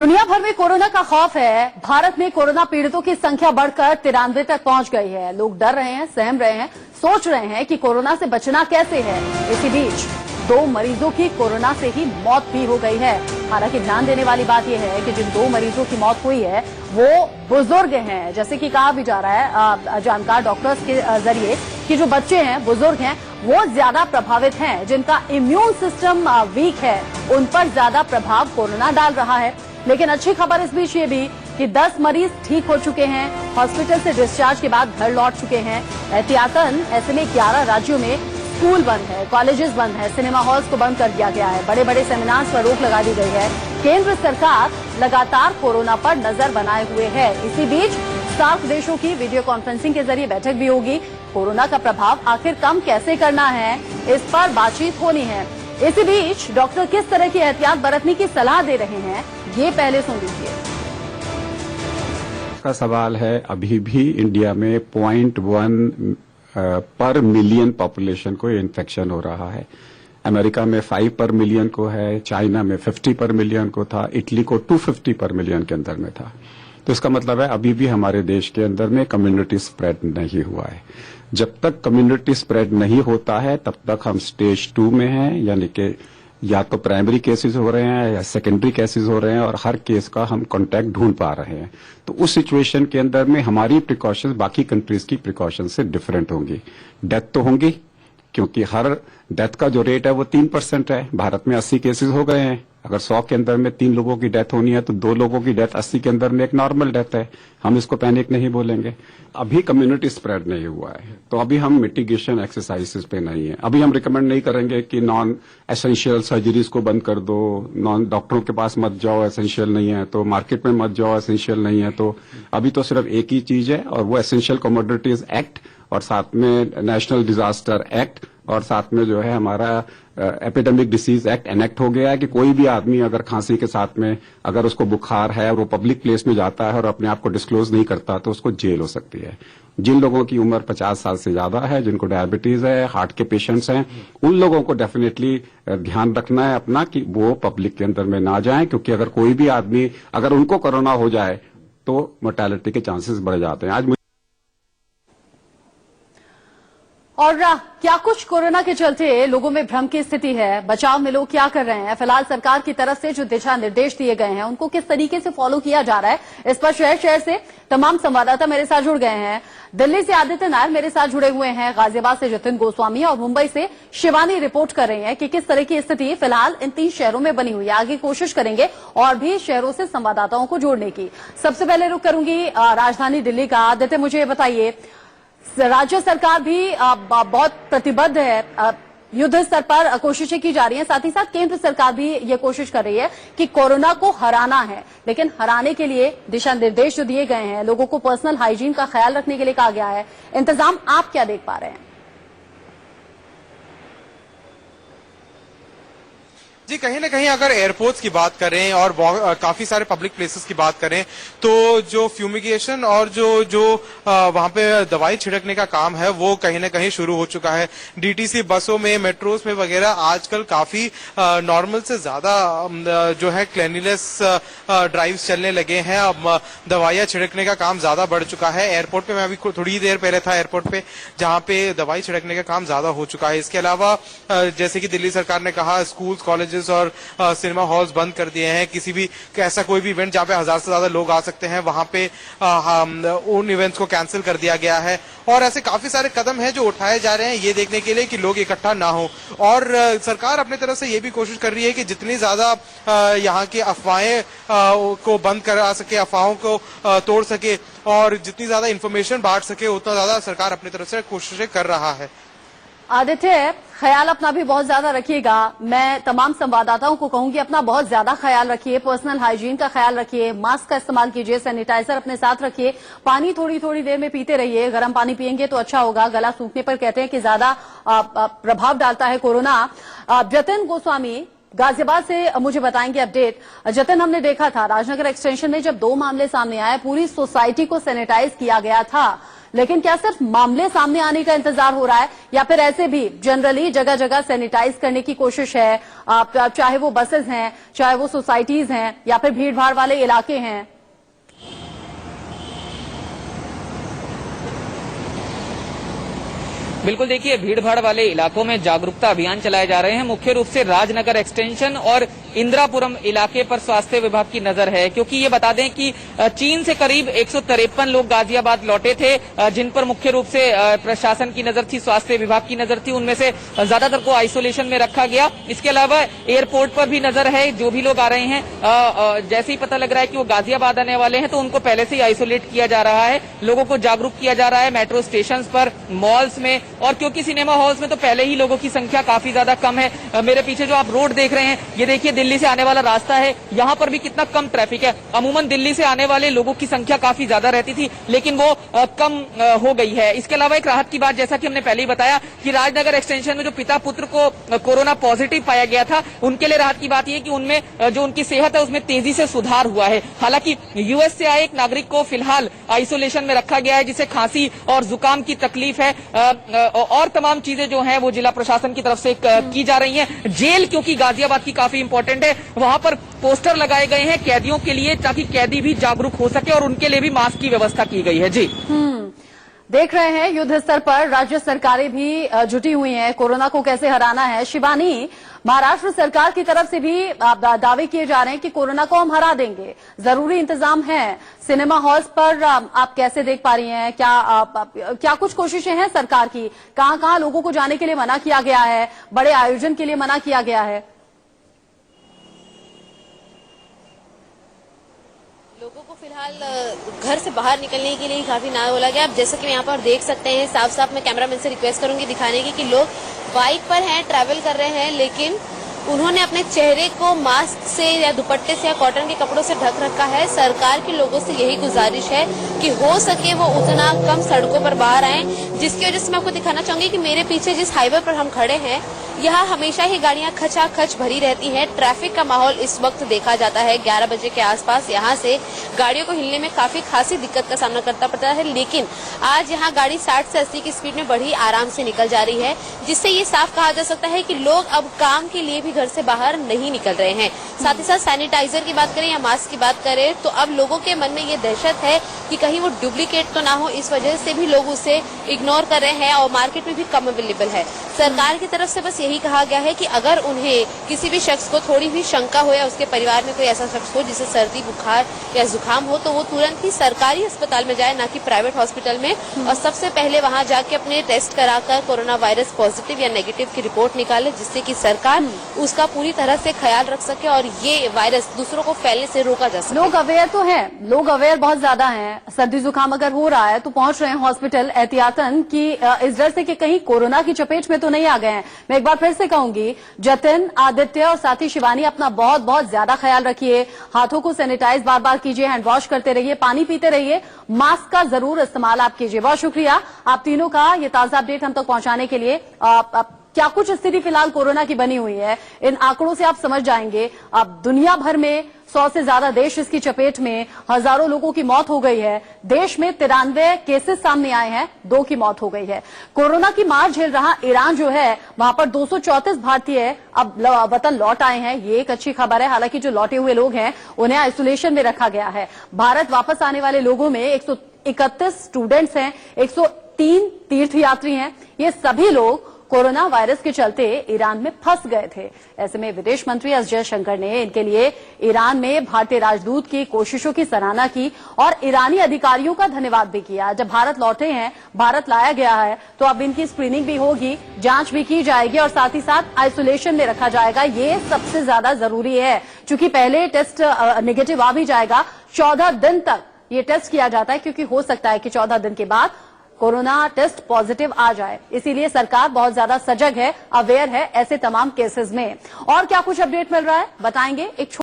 दुनिया भर में कोरोना का खौफ है। भारत में कोरोना पीड़ितों की संख्या बढ़कर 93 तक पहुंच गई है। लोग डर रहे हैं, सहम रहे हैं, सोच रहे हैं कि कोरोना से बचना कैसे है। इसी बीच 2 मरीजों की कोरोना से ही मौत भी हो गई है। हालांकि ध्यान देने वाली बात यह है कि जिन 2 मरीजों की मौत हुई है वो बुजुर्ग हैं। जैसे कि कहा भी जा रहा है जानकार डॉक्टर्स के जरिए कि जो बच्चे हैं, बुजुर्ग हैं, वो ज्यादा प्रभावित हैं। जिनका इम्यून सिस्टम वीक है उन पर ज्यादा प्रभाव कोरोना डाल रहा है। लेकिन अच्छी खबर इस बीच ये भी कि 10 मरीज ठीक हो चुके हैं, हॉस्पिटल से डिस्चार्ज के बाद घर लौट चुके हैं। एहतियातन ऐसे में 11 राज्यों में स्कूल बंद है, कॉलेजेस बंद है, सिनेमा हॉल्स को बंद कर दिया गया है, बड़े बड़े सेमिनार्स पर रोक लगा दी गई है। केंद्र सरकार लगातार कोरोना पर नजर बनाए हुए है। इसी बीच सार्क देशों की वीडियो कॉन्फ्रेंसिंग के जरिए बैठक भी होगी। कोरोना का प्रभाव आखिर कम कैसे करना है, इस पर बातचीत होनी है। इसी बीच डॉक्टर किस तरह की एहतियात बरतने की सलाह दे रहे हैं, ये पहले सुन लीजिए। का सवाल है, अभी भी इंडिया में 0.1 पर मिलियन पॉपुलेशन को इन्फेक्शन हो रहा है। अमेरिका में 5 पर मिलियन को है, चाइना में 50 पर मिलियन को था, इटली को 250 पर मिलियन के अंदर में था। तो इसका मतलब है अभी भी हमारे देश के अंदर में कम्युनिटी स्प्रेड नहीं हुआ है। जब तक कम्युनिटी स्प्रेड नहीं होता है तब तक हम स्टेज 2 में हैं, यानी कि या तो प्राइमरी केसेस हो रहे हैं या सेकेंडरी केसेस हो रहे हैं और हर केस का हम कांटेक्ट ढूंढ पा रहे हैं। तो उस सिचुएशन के अंदर में हमारी प्रिकॉशंस बाकी कंट्रीज की प्रिकॉशंस से डिफरेंट होंगी। डेथ तो होंगी, क्योंकि हर डेथ का जो रेट है वो 3% है। भारत में 80 केसेस हो गए हैं। अगर 100 के अंदर में 3 लोगों की डेथ होनी है तो 2 लोगों की डेथ 80 के अंदर में एक नॉर्मल डेथ है। हम इसको पैनिक नहीं बोलेंगे। अभी कम्युनिटी स्प्रेड नहीं हुआ है तो अभी हम मिटिगेशन एक्सरसाइजेस पे नहीं है। अभी हम रिकमेंड नहीं करेंगे कि नॉन एसेंशियल सर्जरीज को बंद कर दो, नॉन डॉक्टरों के पास मत जाओ एसेंशियल नहीं है तो, मार्केट में मत जाओ एसेंशियल नहीं है तो। अभी तो सिर्फ एक ही चीज है और वो एसेंशियल कमोडिटीज एक्ट और साथ में नेशनल डिजास्टर एक्ट और साथ में जो है हमारा एपिडेमिक डिसीज एक्ट एनेक्ट हो गया है कि कोई भी आदमी अगर खांसी के साथ में अगर उसको बुखार है और वो पब्लिक प्लेस में जाता है और अपने आप को डिस्क्लोज नहीं करता तो उसको जेल हो सकती है। जिन लोगों की उम्र 50 साल से ज्यादा है, जिनको डायबिटीज है, हार्ट के पेशेंट्स हैं, उन लोगों को डेफिनेटली ध्यान रखना है अपना कि वो पब्लिक के अंदर में ना जाएं, क्योंकि अगर कोई भी आदमी अगर उनको कोरोना हो जाए तो मोर्टेलिटी के चांसेस बढ़ जाते हैं। आज और क्या कुछ कोरोना के चलते लोगों में भ्रम की स्थिति है, बचाव में लोग क्या कर रहे हैं, फिलहाल सरकार की तरफ से जो दिशा निर्देश दिए गए हैं उनको किस तरीके से फॉलो किया जा रहा है, इस पर शहर शहर से तमाम संवाददाता मेरे साथ जुड़ गए हैं। दिल्ली से आदित्य नायर मेरे साथ जुड़े हुए हैं, गाजियाबाद से जतिन गोस्वामी और मुंबई से शिवानी रिपोर्ट कर रही हैं कि किस तरह की स्थिति फिलहाल इन 3 शहरों में बनी हुई है। आगे कोशिश करेंगे और भी शहरों से संवाददाताओं को जोड़ने की। सबसे पहले रुख करूंगी राजधानी दिल्ली का। आदित्य, मुझे बताइए, राज्य सरकार भी बहुत प्रतिबद्ध है, युद्ध स्तर पर कोशिशें की जा रही हैं, साथ ही साथ केंद्र सरकार भी ये कोशिश कर रही है कि कोरोना को हराना है। लेकिन हराने के लिए दिशा निर्देश जो दिए गए हैं, लोगों को पर्सनल हाइजीन का ख्याल रखने के लिए कहा गया है। इंतजाम आप क्या देख पा रहे हैं? जी, कहीं ना कहीं अगर एयरपोर्ट्स की बात करें और काफी सारे पब्लिक प्लेसेस की बात करें तो जो फ्यूमिगेशन और जो वहां पे दवाई छिड़कने का काम है वो कहीं ना कहीं शुरू हो चुका है। डीटीसी बसों में, मेट्रोस में वगैरह आजकल काफी नॉर्मल से ज्यादा जो है क्लीनलीनेस ड्राइव्स चलने लगे हैं। अब दवाइयां छिड़कने का काम ज्यादा बढ़ चुका है। एयरपोर्ट पे मैं अभी थोड़ी देर पहले था एयरपोर्ट पे, जहां पे दवाई छिड़कने का काम ज्यादा हो चुका है। इसके अलावा जैसे कि दिल्ली सरकार ने कहा, स्कूल, कॉलेजेस और सिनेमा हॉल्स बंद कर दिए हैं। किसी भी ऐसा कोई भी इवेंट जहां पे 1000 से ज्यादा लोग आ सकते हैं वहां पे उन इवेंट्स को कैंसिल कर दिया गया है। और ऐसे काफी सारे कदम हैं जो उठाए जा रहे हैं ये देखने के लिए कि लोग इकट्ठा ना हो। और सरकार अपनी तरफ से ये भी कोशिश कर रही है कि जितनी ज्यादा यहाँ की अफवाहें को बंद करा सके, अफवाहों को तोड़ सके और जितनी ज्यादा इंफॉर्मेशन बांट सके उतना ज्यादा सरकार अपनी तरफ से कोशिशें कर रहा है। आदित्य, ख्याल अपना भी बहुत ज्यादा रखिएगा। मैं तमाम संवाददाताओं को कहूंगी अपना बहुत ज्यादा ख्याल रखिए, पर्सनल हाइजीन का ख्याल रखिए, मास्क का इस्तेमाल कीजिए, सैनिटाइजर अपने साथ रखिए, पानी थोड़ी थोड़ी देर में पीते रहिए। गर्म पानी पिएंगे तो अच्छा होगा। गला सूखने पर कहते हैं कि ज्यादा प्रभाव डालता है कोरोना। जतिन गोस्वामी गाजियाबाद से मुझे बताएंगे अपडेट। जतिन, हमने देखा था राजनगर एक्सटेंशन में जब 2 मामले सामने आए, पूरी सोसाइटी को सैनिटाइज किया गया था, लेकिन क्या सिर्फ मामले सामने आने का इंतजार हो रहा है या फिर ऐसे भी जनरली जगह जगह सैनिटाइज करने की कोशिश है, चाहे वो बसेस हैं, चाहे वो सोसाइटीज हैं या फिर भीड़ भाड़ वाले इलाके हैं? बिल्कुल, देखिए भीड़ भाड़ वाले इलाकों में जागरूकता अभियान चलाए जा रहे हैं। मुख्य रूप से राजनगर एक्सटेंशन और इंदिरापुरम इलाके पर स्वास्थ्य विभाग की नजर है, क्योंकि ये बता दें कि चीन से करीब 153 लोग गाजियाबाद लौटे थे, जिन पर मुख्य रूप से प्रशासन की नजर थी, स्वास्थ्य विभाग की नजर थी। उनमें से ज्यादातर को आइसोलेशन में रखा गया। इसके अलावा एयरपोर्ट पर भी नजर है। जो भी लोग आ रहे हैं, जैसे ही पता लग रहा है कि वो गाजियाबाद आने वाले हैं तो उनको पहले से ही आइसोलेट किया जा रहा है। लोगों को जागरूक किया जा रहा है मेट्रो स्टेशन पर, मॉल्स में, और क्योंकि सिनेमा हॉल्स में तो पहले ही लोगों की संख्या काफी ज्यादा कम है। मेरे पीछे जो आप रोड देख रहे हैं, ये देखिए दिल्ली से आने वाला रास्ता है, यहाँ पर भी कितना कम ट्रैफिक है। अमूमन दिल्ली से आने वाले लोगों की संख्या काफी ज्यादा रहती थी, लेकिन वो कम हो गई है। इसके अलावा एक राहत की बात, जैसा कि हमने पहले ही बताया कि राजनगर एक्सटेंशन में जो पिता पुत्र को कोरोना पॉजिटिव पाया गया था, उनके लिए राहत की बात यह कि उनमें जो उनकी सेहत है उसमें तेजी से सुधार हुआ है। हालांकि यूएस से आए एक नागरिक को फिलहाल आइसोलेशन में रखा गया है, जिसे खांसी और जुकाम की तकलीफ है, और तमाम चीजें जो हैं वो जिला प्रशासन की तरफ से की जा रही हैं। जेल, क्योंकि गाजियाबाद की काफी इंपॉर्टेंट है, वहां पर पोस्टर लगाए गए हैं कैदियों के लिए, ताकि कैदी भी जागरूक हो सके, और उनके लिए भी मास्क की व्यवस्था की गई है। जी देख रहे हैं युद्ध स्तर पर राज्य सरकारें भी जुटी हुई हैं कोरोना को कैसे हराना है। शिवानी, महाराष्ट्र सरकार की तरफ से भी दावे किए जा रहे हैं कि कोरोना को हम हरा देंगे, जरूरी इंतजाम है। सिनेमा हॉल्स पर आप कैसे देख पा रही हैं? क्या कुछ कोशिशें हैं सरकार की? कहां लोगों को जाने के लिए मना किया गया है? बड़े आयोजन के लिए मना किया गया है? लोगों को फिलहाल घर से बाहर निकलने के लिए काफी ना बोला गया। अब जैसा कि यहाँ पर देख सकते हैं, साफ साफ मैं कैमरामैन से रिक्वेस्ट करूंगी दिखाने की कि लोग बाइक पर हैं, ट्रैवल कर रहे हैं, लेकिन उन्होंने अपने चेहरे को मास्क से या दुपट्टे से या कॉटन के कपड़ों से ढक रखा है। सरकार के लोगों से यही गुजारिश है कि हो सके वो उतना कम सड़कों पर बाहर आए, जिसकी वजह से मैं आपको दिखाना चाहूंगी कि मेरे पीछे जिस हाईवे पर हम खड़े हैं, यहाँ हमेशा ही गाड़ियां खचाखच भरी रहती हैं। ट्रैफिक का माहौल इस वक्त देखा जाता है 11 बजे के आसपास। यहाँ से गाड़ियों को हिलने में काफी खासी दिक्कत का सामना करना पड़ता है, लेकिन आज यहाँ गाड़ी 60 से 80 की स्पीड में बड़ी आराम से निकल जा रही है, जिससे ये साफ कहा जा सकता है कि लोग अब काम के लिए भी घर से बाहर नहीं निकल रहे हैं। साथ ही साथ सैनिटाइजर की बात करें या मास्क की बात करें तो अब लोगों के मन में ये दहशत है कि कहीं वो डुप्लीकेट तो ना हो, इस वजह से भी लोग उसे इग्नोर कर रहे हैं और मार्केट में भी कम अवेलेबल है। सरकार की तरफ से बस यही कहा गया है कि अगर उन्हें किसी भी शख्स को थोड़ी भी शंका हो या उसके परिवार में कोई ऐसा शख्स हो जिसे सर्दी बुखार या जुकाम हो, तो वो तुरंत ही सरकारी अस्पताल में जाए, ना कि प्राइवेट हॉस्पिटल में, और सबसे पहले वहां जाके अपने टेस्ट कराकर कोरोना वायरस पॉजिटिव या नेगेटिव की रिपोर्ट निकाले, जिससे कि सरकार उसका पूरी तरह से ख्याल रख सके और ये वायरस दूसरों को फैलने से रोका जा सके। लोग अवेयर तो हैं, लोग अवेयर बहुत ज्यादा हैं। सर्दी जुकाम अगर हो रहा है तो पहुंच रहे हैं हॉस्पिटल एहतियातन कि इस डर से कि कहीं कोरोना की चपेट में तो नहीं आ गए हैं। मैं एक बार फिर से कहूंगी, जतिन, आदित्य और साथी शिवानी, अपना बहुत बहुत ज्यादा ख्याल रखिए। हाथों को सैनिटाइज बार बार कीजिए, हैंड वॉश करते रहिए, पानी पीते रहिए, मास्क का जरूर इस्तेमाल आप कीजिए। बहुत शुक्रिया आप तीनों का ये ताजा अपडेट हम तक पहुंचाने के लिए। क्या कुछ स्थिति फिलहाल कोरोना की बनी हुई है, इन आंकड़ों से आप समझ जाएंगे। अब दुनिया भर में 100 से ज्यादा देश इसकी चपेट में, हजारों लोगों की मौत हो गई है। देश में 93 केसेस सामने आए हैं, 2 की मौत हो गई है। कोरोना की मार झेल रहा ईरान जो है, वहां पर 234 भारतीय अब वतन लौट आए हैं। ये एक अच्छी खबर है। हालांकि जो लौटे हुए लोग हैं उन्हें आइसोलेशन में रखा गया है। भारत वापस आने वाले लोगों में 131 स्टूडेंट्स हैं, 103 तीर्थयात्री हैं। ये सभी लोग कोरोना वायरस के चलते ईरान में फंस गए थे। ऐसे में विदेश मंत्री एस जयशंकर ने इनके लिए ईरान में भारतीय राजदूत की कोशिशों की सराहना की और ईरानी अधिकारियों का धन्यवाद भी किया। जब भारत लौटे हैं, भारत लाया गया है, तो अब इनकी स्क्रीनिंग भी होगी, जांच भी की जाएगी और साथ ही साथ आइसोलेशन में रखा जाएगा। ये सबसे ज्यादा जरूरी है, क्योंकि पहले टेस्ट नेगेटिव आ भी जाएगा। 14 दिन तक ये टेस्ट किया जाता है, क्योंकि हो सकता है कि 14 दिन के बाद कोरोना टेस्ट पॉजिटिव आ जाए। इसीलिए सरकार बहुत ज्यादा सजग है, अवेयर है ऐसे तमाम केसेस में। और क्या कुछ अपडेट मिल रहा है बताएंगे एक